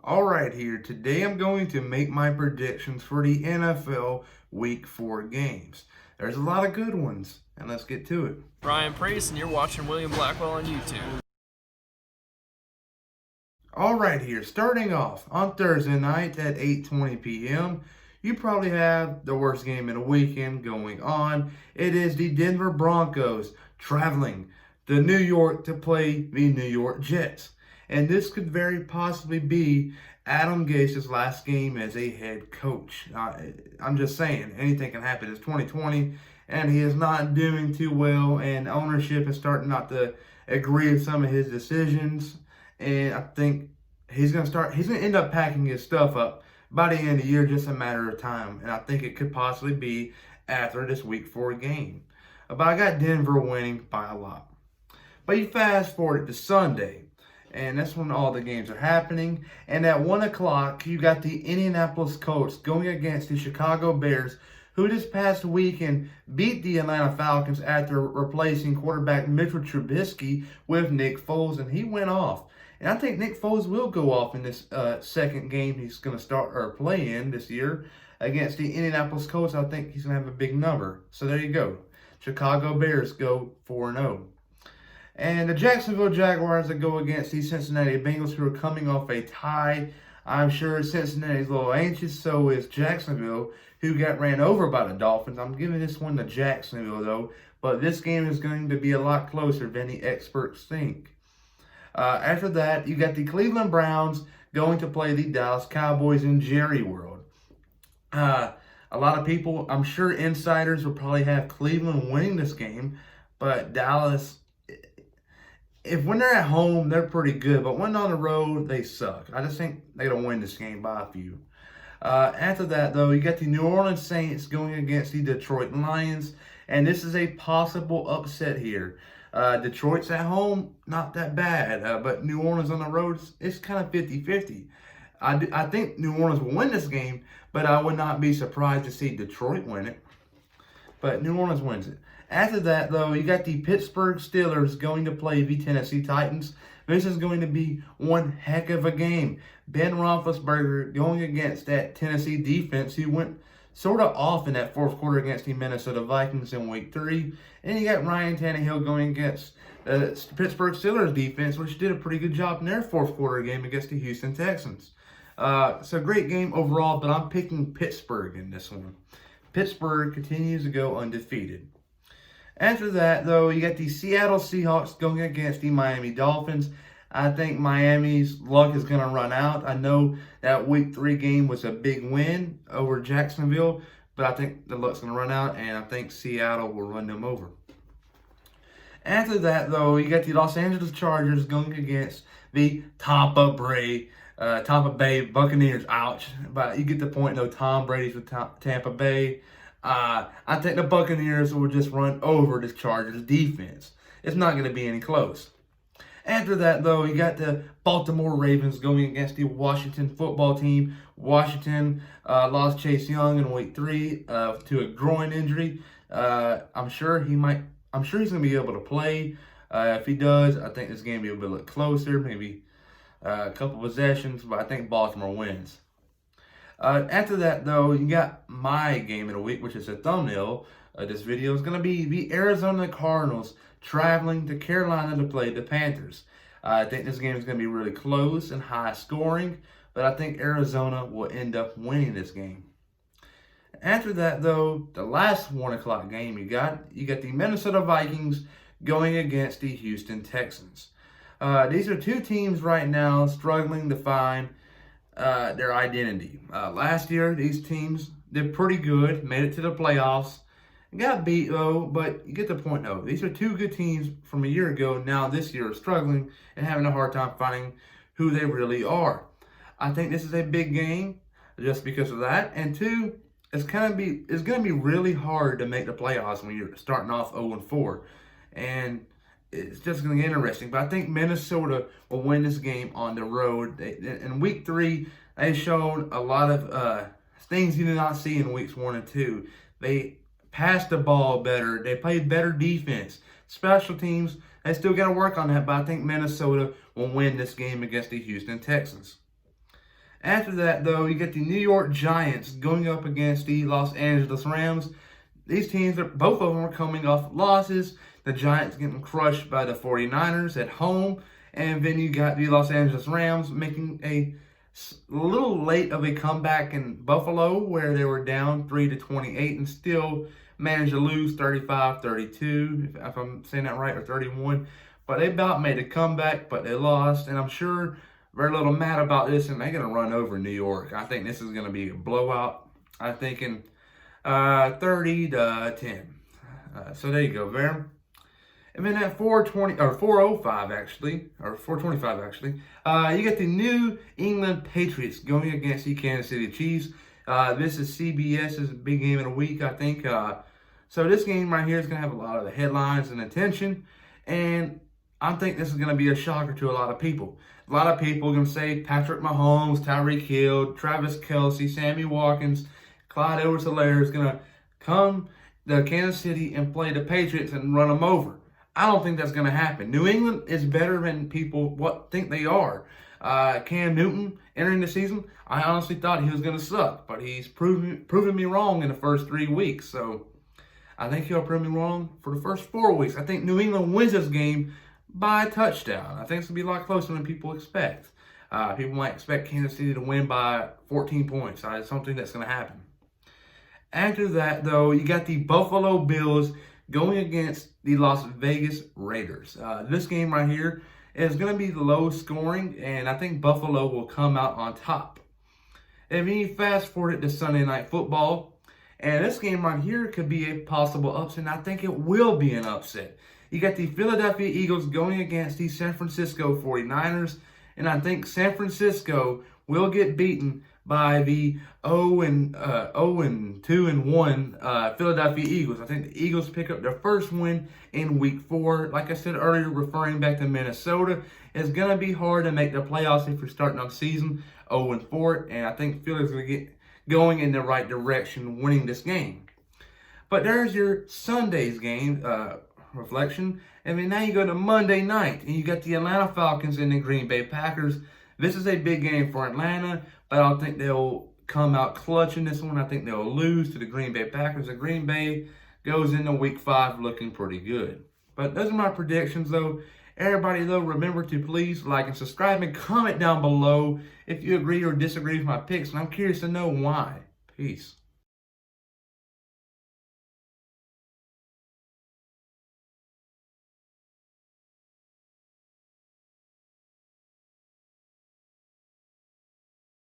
All right, here. Today I'm going to make my predictions for the NFL Week 4 games. There's a lot of good ones, and let's get to it. Ryan Priest, and you're watching William Blackwell on YouTube. All right, here. Starting off on Thursday night at 8:20 p.m., you probably have the worst game in the weekend going on. It is the Denver Broncos traveling to New York to play the New York Jets. And this could very possibly be Adam Gase's last game as a head coach. I'm just saying, anything can happen. It's 2020, and he is not doing too well, and ownership is starting not to agree with some of his decisions. And I think he's going to end up packing his stuff up by the end of the year, just a matter of time. And I think it could possibly be after this Week 4 game. But I got Denver winning by a lot. But you fast forward to Sunday, and that's when all the games are happening. And at 1 o'clock, you got the Indianapolis Colts going against the Chicago Bears, who this past weekend beat the Atlanta Falcons after replacing quarterback Mitchell Trubisky with Nick Foles, and he went off. And I think Nick Foles will go off in this second game he's going to start or play in this year against the Indianapolis Colts. I think he's going to have a big number. So there you go. Chicago Bears go 4-0. And the Jacksonville Jaguars that go against the Cincinnati Bengals, who are coming off a tie. I'm sure Cincinnati's a little anxious, so is Jacksonville, who got ran over by the Dolphins. I'm giving this one to Jacksonville, though. But this game is going to be a lot closer than the experts think. After that, you got the Cleveland Browns going to play the Dallas Cowboys in Jerry World. A lot of people, I'm sure insiders will probably have Cleveland winning this game, but Dallas, when they're at home, they're pretty good, but when on the road, they suck. I just think they're going to win this game by a few. After that, though, you got the New Orleans Saints going against the Detroit Lions, and this is a possible upset here. Detroit's at home, not that bad, but New Orleans on the road, it's kind of 50-50. I think New Orleans will win this game, but I would not be surprised to see Detroit win it. But New Orleans wins it. After that, though, you got the Pittsburgh Steelers going to play the Tennessee Titans. This is going to be one heck of a game. Ben Roethlisberger going against that Tennessee defense who went sort of off in that fourth quarter against the Minnesota Vikings in Week 3. And you got Ryan Tannehill going against the Pittsburgh Steelers defense, which did a pretty good job in their fourth quarter game against the Houston Texans. So great game overall, but I'm picking Pittsburgh in this one. Pittsburgh continues to go undefeated. After that, though, you got the Seattle Seahawks going against the Miami Dolphins. I think Miami's luck is going to run out. I know that Week 3 game was a big win over Jacksonville, but I think the luck's going to run out, and I think Seattle will run them over. After that, though, you got the Los Angeles Chargers going against the Tampa Bay Buccaneers. Ouch. But you get the point, though. Tom Brady's with Tampa Bay. I think the Buccaneers will just run over this Chargers defense. It's not going to be any close. After that, though, you got the Baltimore Ravens going against the Washington football team. Washington lost Chase Young in Week 3 to a groin injury. I'm sure he's going to be able to play. If he does, I think this game will be a bit closer, maybe a couple possessions, but I think Baltimore wins. After that, though, you got my game of the week, which is a thumbnail. This video is going to be the Arizona Cardinals traveling to Carolina to play the Panthers. I think this game is going to be really close and high scoring, but I think Arizona will end up winning this game. After that, though, the last 1 o'clock game you got the Minnesota Vikings going against the Houston Texans. These are two teams right now struggling to find their identity. Last year, these teams did pretty good, made it to the playoffs, got beat though, but you get the point though. These are two good teams from a year ago. Now this year are struggling and having a hard time finding who they really are. I think this is a big game just because of that. And two, it's going to be really hard to make the playoffs when you're starting off 0-4. And it's just going to get interesting. But I think Minnesota will win this game on the road. In Week 3, they showed a lot of things you did not see in Weeks 1 and 2. They passed the ball better. They played better defense. Special teams, they still got to work on that. But I think Minnesota will win this game against the Houston Texans. After that, though, you get the New York Giants going up against the Los Angeles Rams. These teams, both of them are coming off losses. The Giants getting crushed by the 49ers at home. And then you got the Los Angeles Rams making a little late of a comeback in Buffalo, where they were down 3-28 and still managed to lose 35-32, if I'm saying that right, or 31. But they about made a comeback, but they lost. And I'm sure they're a little mad about this, and they're going to run over New York. I think this is going to be a blowout. I'm thinking 30-10. So there you go, there. And then at 4:05 actually, or 4:25 actually, you get the New England Patriots going against the Kansas City Chiefs. This is CBS's big game of the week, I think. So this game right here is going to have a lot of the headlines and attention, and I think this is going to be a shocker to a lot of people. A lot of people are going to say Patrick Mahomes, Tyreek Hill, Travis Kelce, Sammy Watkins, Clyde Edwards-Helaire is going to come to Kansas City and play the Patriots and run them over. I don't think that's going to happen. New England is better than people think they are. Cam Newton entering the season, I honestly thought he was going to suck, but he's proven me wrong in the first 3 weeks. So I think he'll prove me wrong for the first 4 weeks. I think New England wins this game by a touchdown. I think it's going to be a lot closer than people expect. People might expect Kansas City to win by 14 points. It's something that's going to happen. After that, though, you got the Buffalo Bills going against the Las Vegas Raiders. This game right here is going to be low scoring, and I think Buffalo will come out on top. And then you fast forward to Sunday Night Football, and this game right here could be a possible upset, and I think it will be an upset. You got the Philadelphia Eagles going against the San Francisco 49ers, and I think San Francisco will get beaten by the 2-1 Philadelphia Eagles. I think the Eagles pick up their first win in Week 4. Like I said earlier, referring back to Minnesota, it's going to be hard to make the playoffs if you're starting off the season 0-4, and I think Philly's going to get going in the right direction, winning this game. But there's your Sunday's game reflection. And then now you go to Monday night, and you got the Atlanta Falcons and the Green Bay Packers. This is a big game for Atlanta, but I don't think they'll come out clutch in this one. I think they'll lose to the Green Bay Packers. The Green Bay goes into Week 5 looking pretty good. But those are my predictions, though. Everybody, though, remember to please like and subscribe and comment down below if you agree or disagree with my picks. And I'm curious to know why. Peace.